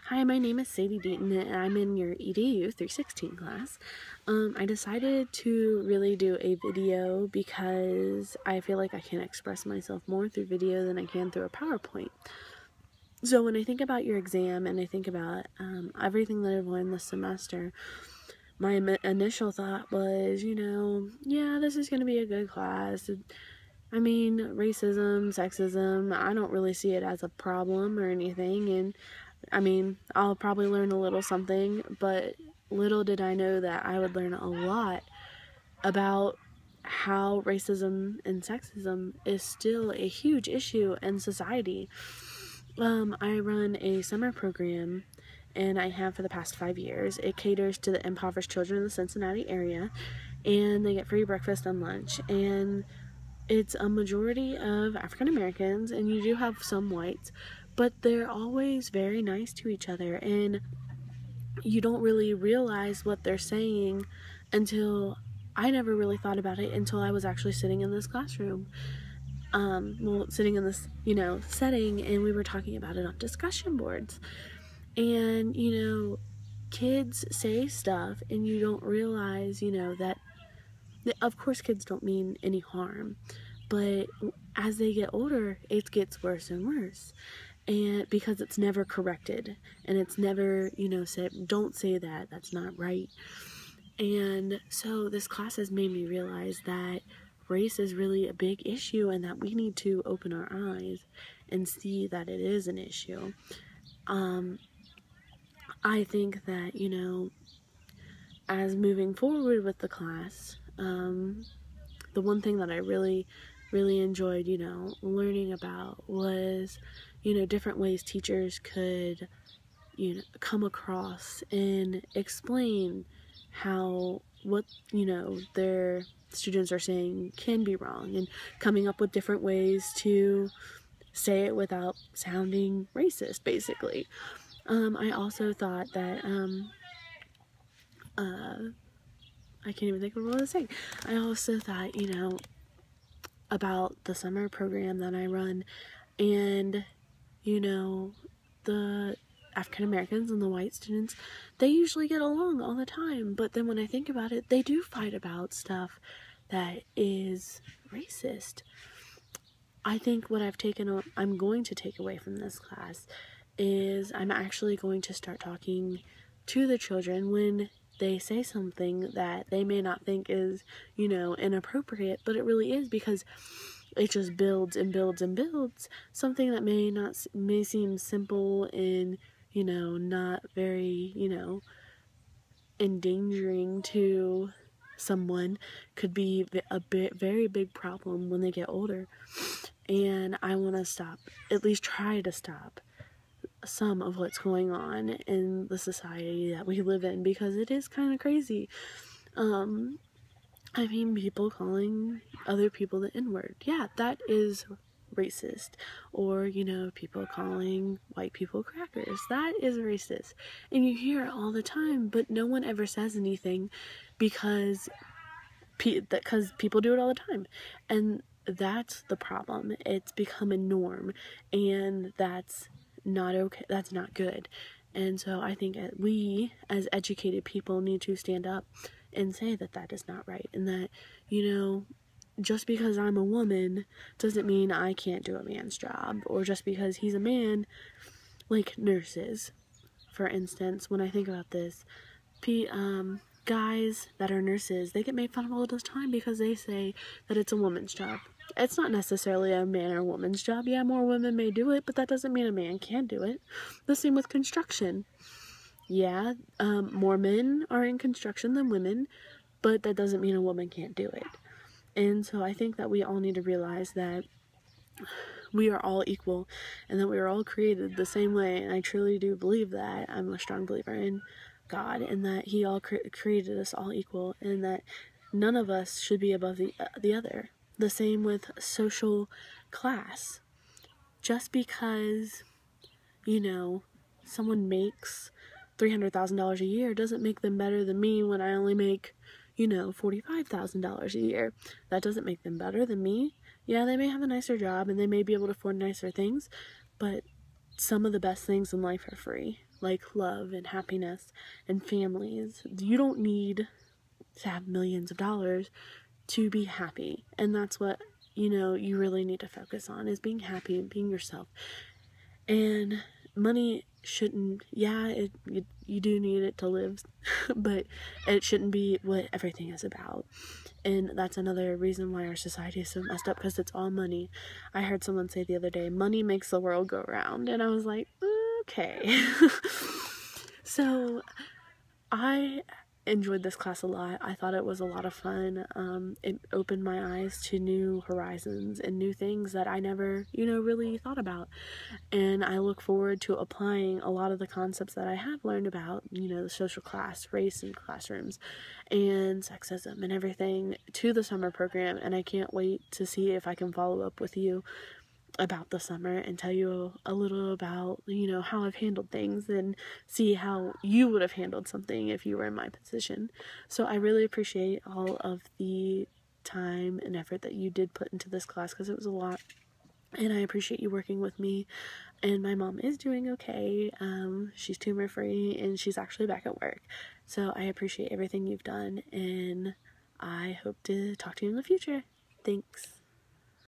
Hi, my name is Sadie Deaton, and I'm in your EDU 316 class. I decided to really do a video because I feel like I can express myself more through video than I can through a PowerPoint. So when I think about your exam and I think about everything that I've learned this semester, my initial thought was, yeah, this is going to be a good class. I mean, racism, sexism, I don't really see it as a problem or anything, and I mean, I'll probably learn a little something, but little did I know that I would learn a lot about how racism and sexism is still a huge issue in society. I run a summer program, and I have for the past 5 years. It caters to the impoverished children in the Cincinnati area, and they get free breakfast and lunch, and it's a majority of African Americans, and you do have some whites, but they're always very nice to each other, and you don't really realize what they're saying until I never really thought about it until I was actually sitting in this classroom. Sitting in this, setting, and we were talking about it on discussion boards. And, kids say stuff, and you don't realize, that of course kids don't mean any harm, but as they get older, it gets worse and worse, and because it's never corrected, and it's never, said, don't say that, that's not right. And so this class has made me realize that race is really a big issue, and that we need to open our eyes and see that it is an issue. I think that, as moving forward with the class, the one thing that I really enjoyed, learning about was, different ways teachers could, come across and explain how what, their students are saying can be wrong, and coming up with different ways to say it without sounding racist, basically. I also thought that, I can't even think of what I was saying. I also thought, about the summer program that I run, and, the African Americans and the white students, they usually get along all the time, but then when I think about it, they do fight about stuff that is racist. I think what I'm going to take away from this class is I'm actually going to start talking to the children when they say something that they may not think is, inappropriate, but it really is, because it just builds and builds and builds. Something that may seem simple and, not very, endangering to someone could be a very big problem when they get older. And I want to stop, at least try to stop, some of what's going on in the society that we live in, because it is kind of crazy. People calling other people the N-word, yeah, that is racist. Or, people calling white people crackers, that is racist. And you hear it all the time, but no one ever says anything because people do it all the time. And that's the problem. It's become a norm, and that's not okay. That's not good. And so I think we, as educated people, need to stand up and say that that is not right, and that, just because I'm a woman doesn't mean I can't do a man's job, or just because he's a man, like nurses, for instance. When I think about this, guys that are nurses, they get made fun of all the time because they say that it's a woman's job. It's not necessarily a man or woman's job. Yeah, more women may do it, but that doesn't mean a man can't do it. The same with construction. Yeah, more men are in construction than women, but that doesn't mean a woman can't do it. And so I think that we all need to realize that we are all equal, and that we are all created the same way. And I truly do believe that. I'm a strong believer in God, and that He all created us all equal, and that none of us should be above the other. The same with social class. Just because, someone makes $300,000 a year doesn't make them better than me when I only make, $45,000 a year. That doesn't make them better than me. Yeah, they may have a nicer job, and they may be able to afford nicer things, but some of the best things in life are free, like love and happiness and families. You don't need to have millions of dollars to be happy, and that's what, you know, you really need to focus on, is being happy and being yourself. And money shouldn't, you do need it to live, but it shouldn't be what everything is about. And that's another reason why our society is so messed up, because it's all money. I heard someone say the other day, money makes the world go round, and I was like, okay. So I enjoyed this class a lot. I thought it was a lot of fun. It opened my eyes to new horizons and new things that I never, really thought about. And I look forward to applying a lot of the concepts that I have learned about, the social class, race in classrooms, and sexism and everything to the summer program. And I can't wait to see if I can follow up with you about the summer and tell you a little about, how I've handled things, and see how you would have handled something if you were in my position. So I really appreciate all of the time and effort that you did put into this class, because it was a lot, and I appreciate you working with me. And my mom is doing okay. She's tumor free, and she's actually back at work. So I appreciate everything you've done, and I hope to talk to you in the future. Thanks.